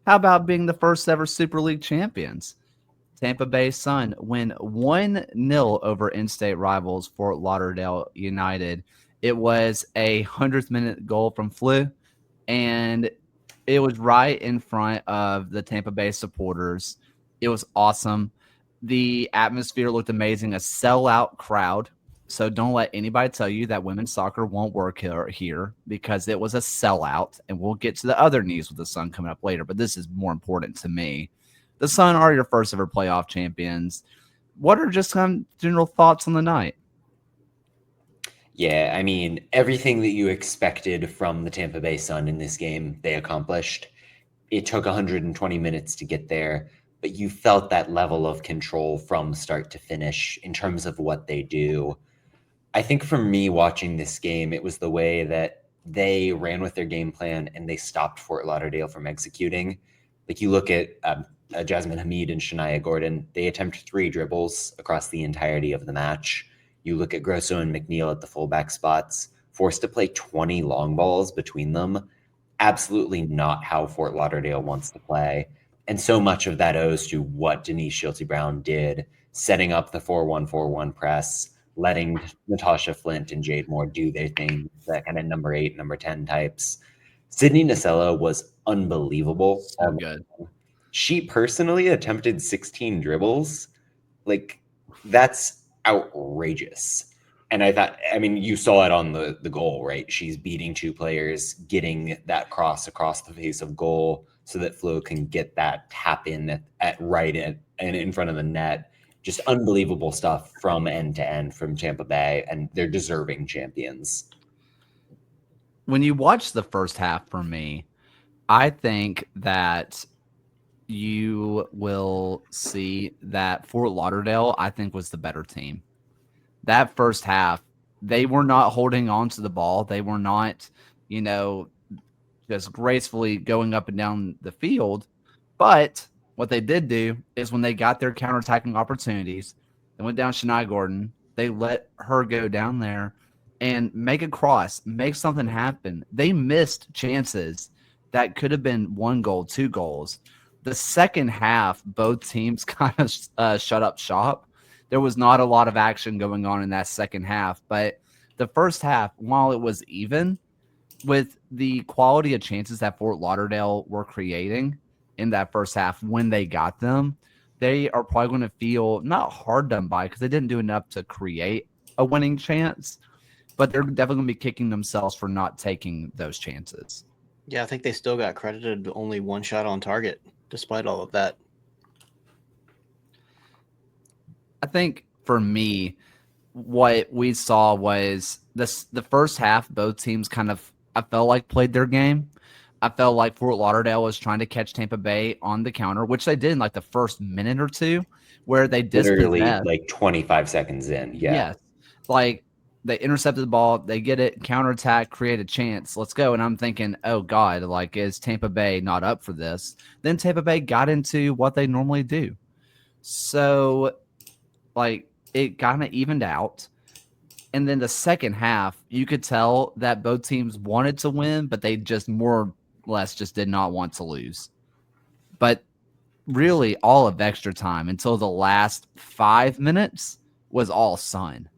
How about being the first ever Super League champions? Tampa Bay Sun win 1-0 over in-state rivals Fort Lauderdale United. It was a 100th minute goal from Flu, and it was right in front of the Tampa Bay supporters. It was awesome. The atmosphere looked amazing, a sellout crowd. So don't let anybody tell you that women's soccer won't work here because it was a sellout. And we'll get to the other news with the Sun coming up later, but this is more important to me. The Sun are your first ever playoff champions. What are just some general thoughts on the night? Yeah, I mean, everything that you expected from the Tampa Bay Sun in this game, they accomplished. It took 120 minutes to get there, but you felt that level of control from start to finish in terms of what they do. I think for me watching this game, it was the way that they ran with their game plan and they stopped Fort Lauderdale from executing. Like you look at Jasmine Hamid and Shania Gordon, they attempt 3 dribbles across the entirety of the match. You look at Grosso and McNeil at the fullback spots, forced to play 20 long balls between them. Absolutely not how Fort Lauderdale wants to play. And so much of that owes to what Denise Schilte Brown did, setting up the 4-1-4-1 press, letting Natasha Flint and Jade Moore do their thing, that kind of number 8, number 10 types. Sydney Nacella was unbelievable. So good. She personally attempted 16 dribbles. Like, that's outrageous. And I thought, I mean, you saw it on the goal, right? She's beating 2 players, getting that cross across the face of goal so that Flo can get that tap in at right and in front of the net. Just unbelievable stuff from end to end from Tampa Bay, and they're deserving champions. When you watch the first half for me, I think that you will see that Fort Lauderdale, I think, was the better team. That first half, they were not holding on to the ball. They were not, just gracefully going up and down the field. But what they did do is when they got their counterattacking opportunities, they went down Shania Gordon. They let her go down there and make a cross, make something happen. They missed chances that could have been 1 goal, 2 goals. The second half, both teams kind of shut up shop. There was not a lot of action going on in that second half, but the first half, while it was even, with the quality of chances that Fort Lauderdale were creating in that first half when they got them, they are probably going to feel not hard done by because they didn't do enough to create a winning chance, but they're definitely going to be kicking themselves for not taking those chances. Yeah, I think they still got credited only 1 shot on target, despite all of that. I think for me, what we saw was the first half, both teams kind of, I felt like, played their game. I felt like Fort Lauderdale was trying to catch Tampa Bay on the counter, which they did in like the first minute or two, where they Literally dispossessed. like 25 seconds in. Yeah. Yes. Like they intercepted the ball, they get it, counterattack, create a chance. Let's go. And I'm thinking, oh God, like, is Tampa Bay not up for this? Then Tampa Bay got into what they normally do. So, like, it kind of evened out. And then the second half, you could tell that both teams wanted to win, but they just more or less just did not want to lose. But really, all of extra time until the last 5 minutes was all Sun.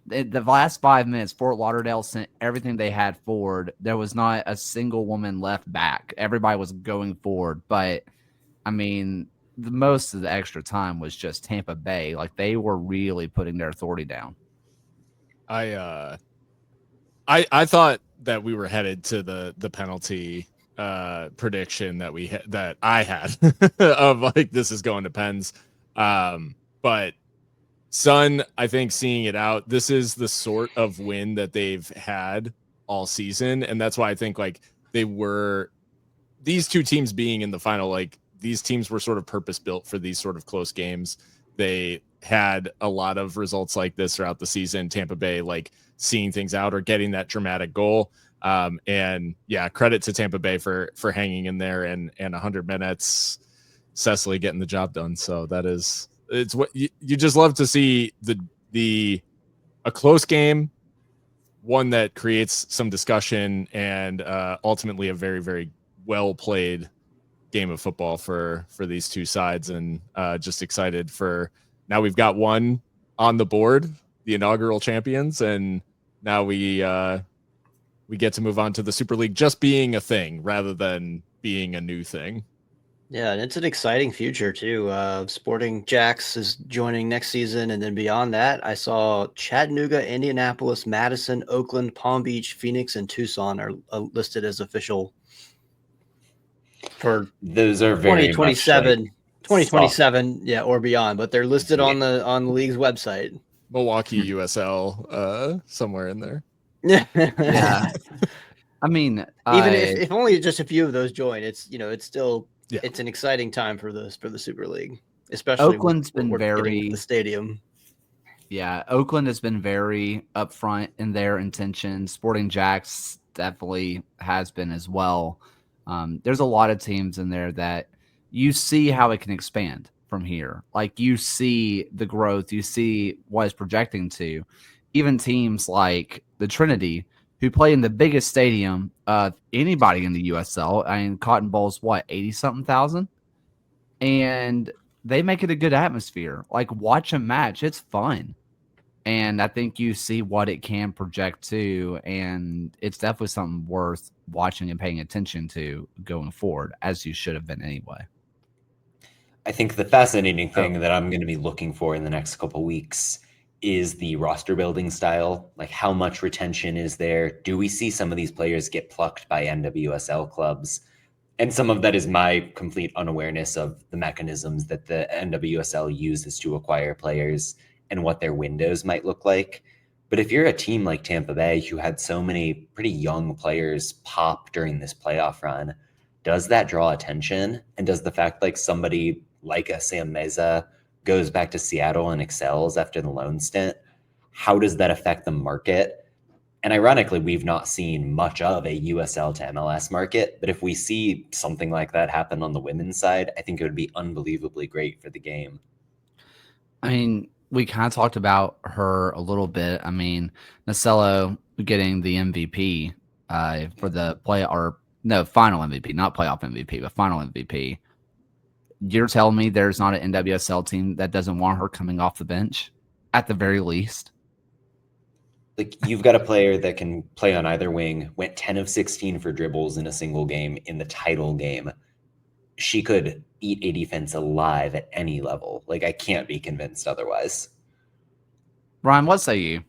The last 5 minutes, Fort Lauderdale sent everything they had forward. There was not a single woman left back. Everybody was going forward. But, I mean, the most of the extra time was just Tampa Bay. Like, they were really putting their authority down. I thought that we were headed to the penalty prediction that I had of like this is going to Pens. But Sun, I think seeing it out, this is the sort of win that they've had all season. And that's why I think like these two teams being in the final, like these teams were sort of purpose built for these sort of close games. They had a lot of results like this throughout the season. Tampa Bay, like seeing things out or getting that dramatic goal. And yeah, credit to Tampa Bay for hanging in there and 100 minutes, Cecily getting the job done. So it's what you just love to see a close game, one that creates some discussion and ultimately a very, very well played game of football for these two sides, and just excited for now. We've got one on the board, the inaugural champions, and now we get to move on to the Super League just being a thing rather than being a new thing. Yeah, and it's an exciting future too. Sporting Jacks is joining next season, and then beyond that, I saw Chattanooga, Indianapolis, Madison, Oakland, Palm Beach, Phoenix, and Tucson are listed as official for Those are very 2027, much 2027, yeah, or beyond. But they're listed Yeah. on the league's website. Milwaukee USL somewhere in there. Yeah. I mean, Even if only just a few of those join, it's still Yeah. it's an exciting time for the Super League, especially Oakland's with been what we're getting with very the stadium. Yeah, Oakland has been very upfront in their intentions. Sporting Jacks definitely has been as well. There's a lot of teams in there that you see how it can expand from here. Like you see the growth, you see what it's projecting to. Even teams like the Trinity, who play in the biggest stadium of anybody in the USL. I mean, Cotton Bowl's what, 80 something thousand? And they make it a good atmosphere. Like watch a match, it's fun. And I think you see what it can project to, and it's definitely something worth watching and paying attention to going forward, as you should have been anyway. I think the fascinating thing that I'm going to be looking for in the next couple weeks is the roster building style. Like, how much retention is there? Do we see some of these players get plucked by NWSL clubs? And some of that is my complete unawareness of the mechanisms that the NWSL uses to acquire players and what their windows might look like. But if you're a team like Tampa Bay, who had so many pretty young players pop during this playoff run, does that draw attention? And does the fact like somebody like a Sam Meza goes back to Seattle and excels after the loan stint, how does that affect the market? And ironically, we've not seen much of a USL to MLS market, but if we see something like that happen on the women's side, I think it would be unbelievably great for the game. I mean, we kind of talked about her a little bit. I mean, Nacello getting the MVP for the final MVP, not playoff MVP, but final MVP. You're telling me there's not an NWSL team that doesn't want her coming off the bench at the very least? Like, you've got a player that can play on either wing, went 10 of 16 for dribbles in a single game in the title game. She could eat a defense alive at any level. Like, I can't be convinced otherwise. Ryan, what say you?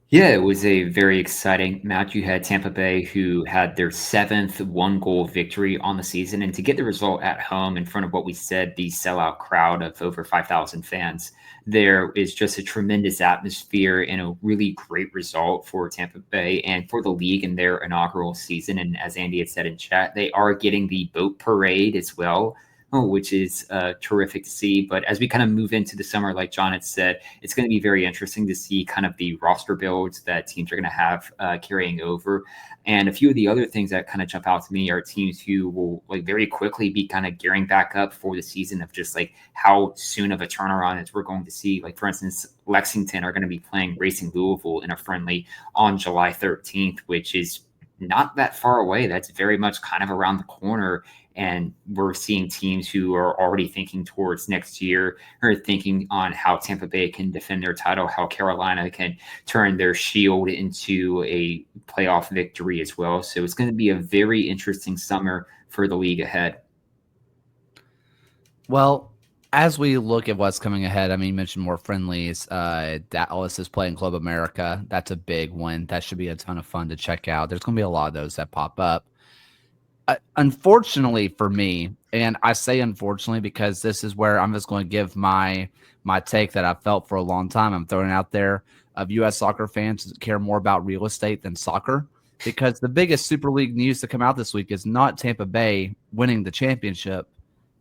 Yeah, it was a very exciting match. You had Tampa Bay, who had their 7th one-goal victory on the season, and to get the result at home in front of what we said, the sellout crowd of over 5,000 fans, there is just a tremendous atmosphere and a really great result for Tampa Bay and for the league in their inaugural season. And as Andy had said in chat, they are getting the boat parade as well, which is terrific to see. But as we kind of move into the summer, like John had said, it's going to be very interesting to see kind of the roster builds that teams are going to have carrying over. And a few of the other things that kind of jump out to me are teams who will like very quickly be kind of gearing back up for the season of just like how soon of a turnaround as we're going to see. Like, for instance, Lexington are going to be playing Racing Louisville in a friendly on July 13th, which is not that far away. That's very much kind of around the corner. And we're seeing teams who are already thinking towards next year or thinking on how Tampa Bay can defend their title, how Carolina can turn their shield into a playoff victory as well. So it's going to be a very interesting summer for the league ahead. Well, as we look at what's coming ahead, I mean, you mentioned more friendlies. Dallas is playing Club America. That's a big one. That should be a ton of fun to check out. There's going to be a lot of those that pop up. Unfortunately for me, and I say unfortunately because this is where I'm just going to give my take that I've felt for a long time. I'm throwing out there of U.S. soccer fans care more about real estate than soccer, because the biggest Super League news to come out this week is not Tampa Bay winning the championship.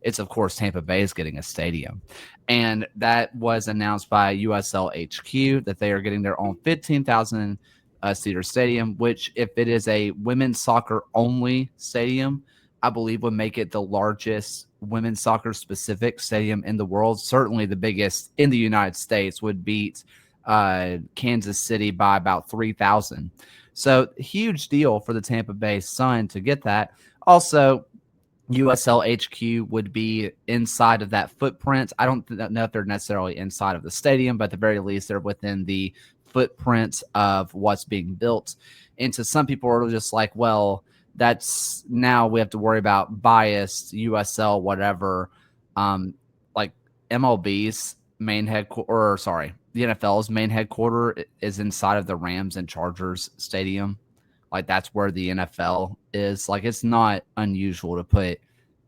It's, of course, Tampa Bay is getting a stadium. And that was announced by USL HQ that they are getting their own 15,000 seater stadium, which, if it is a women's soccer only stadium, I believe would make it the largest women's soccer specific stadium in the world. Certainly the biggest in the United States, would beat Kansas City by about 3,000. So huge deal for the Tampa Bay Sun to get that. Also, USL HQ would be inside of that footprint. I don't know if they're necessarily inside of the stadium, but at the very least, they're within the footprint of what's being built. And to some people, are just like, well, that's now we have to worry about biased USL, whatever. Like MLB's main headquarters, or sorry, the NFL's main headquarters is inside of the Rams and Chargers stadium. Like that's where the NFL is. Like it's not unusual to put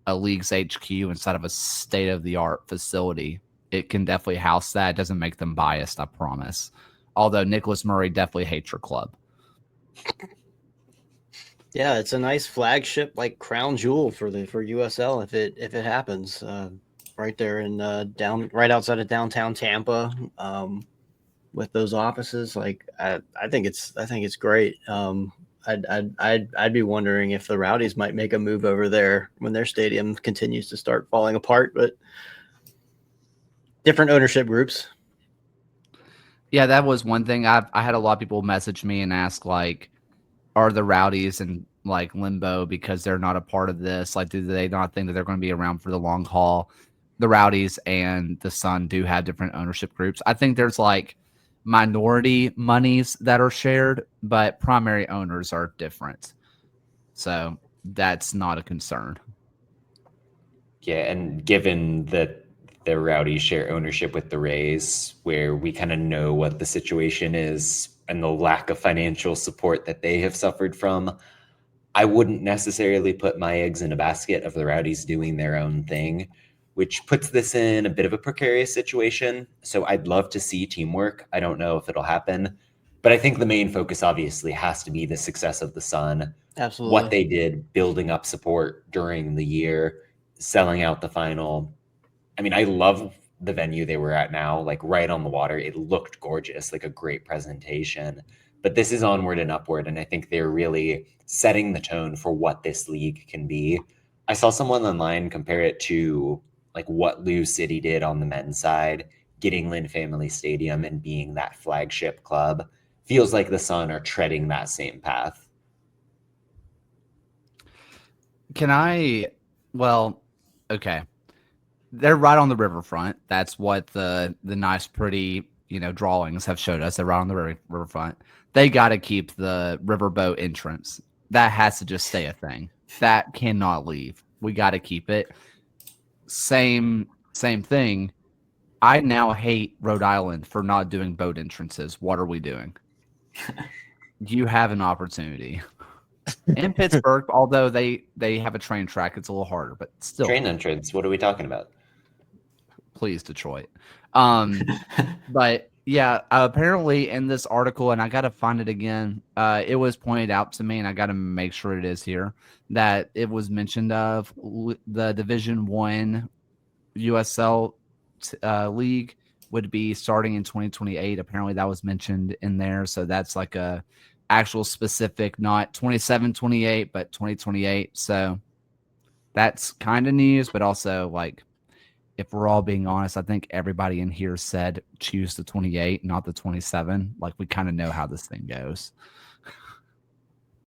a league's HQ inside of a state of the art facility. It can definitely house that. It doesn't make them biased, I promise. Although Nicholas Murray definitely hates your club. Yeah, it's a nice flagship, like crown jewel for USL if it happens. Right there in right outside of downtown Tampa, with those offices. Like I think it's great. I'd be wondering if the Rowdies might make a move over there when their stadium continues to start falling apart, but different ownership groups. Yeah, that was one thing. I had a lot of people message me and ask, like, are the Rowdies in like limbo because they're not a part of this? Like, do they not think that they're going to be around for the long haul? The Rowdies and the Sun do have different ownership groups. I think there's like minority monies that are shared, but primary owners are different. So that's not a concern. Yeah, and given that the Rowdies share ownership with the Rays, where we kind of know what the situation is and the lack of financial support that they have suffered from, I wouldn't necessarily put my eggs in a basket of the Rowdies doing their own thing, which puts this in a bit of a precarious situation. So I'd love to see teamwork. I don't know if it'll happen, but I think the main focus obviously has to be the success of the Sun. Absolutely. What they did building up support during the year, selling out the final. I mean, I love the venue they were at now, like right on the water. It looked gorgeous, like a great presentation. But this is onward and upward, and I think they're really setting the tone for what this league can be. I saw someone online compare it to like what Lou City did on the men's side, getting Lynn Family Stadium and being that flagship club. Feels like the Sun are treading that same path. Well, okay. They're right on the riverfront. That's what the nice, pretty, drawings have showed us. They're right on the riverfront. They got to keep the riverboat entrance. That has to just stay a thing. That cannot leave. We got to keep it. Same thing. I now hate Rhode Island for not doing boat entrances. What are we doing? You have an opportunity. In Pittsburgh, although they have a train track, it's a little harder, but still. Train entrance, what are we talking about? Please, Detroit. But yeah, apparently in this article, and I got to find it again, it was pointed out to me, and I got to make sure it is here, that it was mentioned of the Division I USL league would be starting in 2028. Apparently that was mentioned in there. So that's like a actual specific, not 27, 28, but 2028. So that's kind of news, but also like, if we're all being honest, I think everybody in here said choose the 28, not the 27. Like we kind of know how this thing goes.